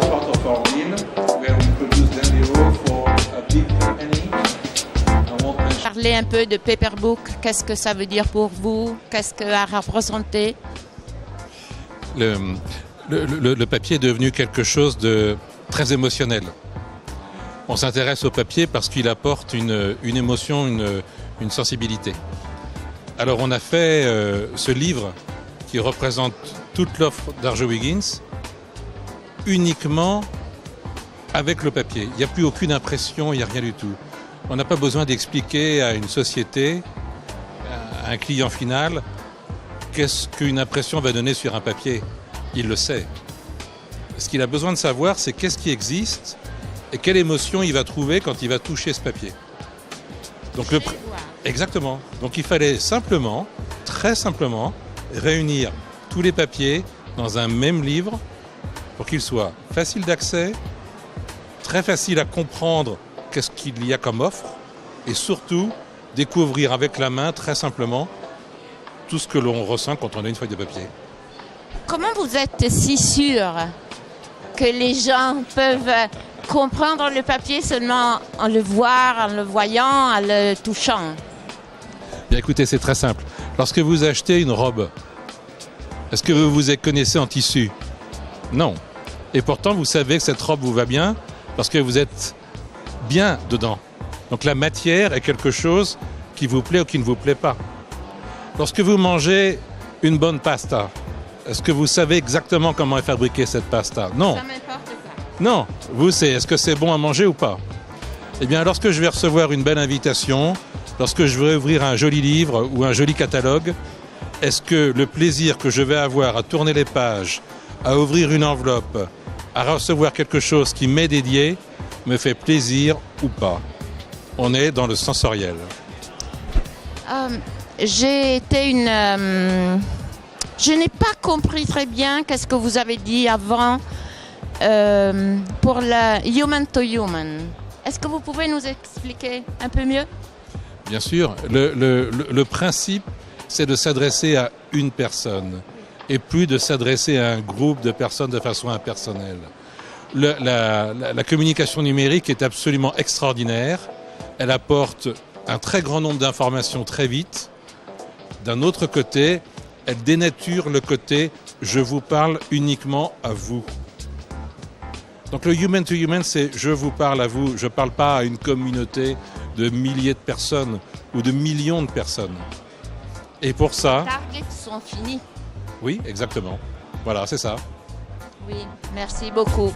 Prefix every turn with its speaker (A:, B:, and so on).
A: part of our meal where we produce Dandy for a big company.
B: Parlez un peu de Paperbook, qu'est-ce que ça veut dire pour vous? Qu'est-ce que a représenté?
C: Le papier est devenu quelque chose de très émotionnel. On s'intéresse au papier parce qu'il apporte une émotion, une sensibilité. Alors on a fait ce livre qui représente toute l'offre d'Arjo Wiggins uniquement avec le papier. Il n'y a plus aucune impression, il n'y a rien du tout. On n'a pas besoin d'expliquer à une société, à un client final, qu'est-ce qu'une impression va donner sur un papier. Il le sait. Ce qu'il a besoin de savoir, c'est qu'est-ce qui existe et quelle émotion il va trouver quand il va toucher ce papier. Donc exactement. Donc il fallait simplement, très simplement, réunir tous les papiers dans un même livre pour qu'il soit facile d'accès, très facile à comprendre qu'est-ce qu'il y a comme offre et surtout découvrir avec la main très simplement tout ce que l'on ressent quand on a une feuille de papier.
B: Comment vous êtes si sûr que les gens peuvent comprendre le papier seulement en le voyant, en le touchant?
C: Bien écoutez, c'est très simple. Lorsque vous achetez une robe, est-ce que vous vous connaissez en tissu? Non. Et pourtant, vous savez que cette robe vous va bien parce que vous êtes bien dedans. Donc la matière est quelque chose qui vous plaît ou qui ne vous plaît pas. Lorsque vous mangez une bonne pasta, est-ce que vous savez exactement comment est fabriquée cette pasta? Non.
B: Ça m'importe pas.
C: Non. Vous, est-ce que c'est bon à manger ou pas? Eh bien, lorsque je vais recevoir une belle invitation, lorsque je vais ouvrir un joli livre ou un joli catalogue, est-ce que le plaisir que je vais avoir à tourner les pages, à ouvrir une enveloppe, à recevoir quelque chose qui m'est dédié, me fait plaisir ou pas? On est dans le sensoriel.
B: Je n'ai pas compris très bien qu'est-ce que vous avez dit avant pour le human to human. Est-ce que vous pouvez nous expliquer un peu mieux?
C: Bien sûr. Le principe, c'est de s'adresser à une personne et plus de s'adresser à un groupe de personnes de façon impersonnelle. La communication numérique est absolument extraordinaire. Elle apporte un très grand nombre d'informations très vite. D'un autre côté, elle dénature le côté « je vous parle uniquement à vous ». Donc le human to human, c'est « je vous parle à vous ». Je ne parle pas à une communauté de milliers de personnes ou de millions de personnes. Et pour ça...
B: Les targets sont finis.
C: Oui, exactement. Voilà, c'est ça.
B: Oui, merci beaucoup.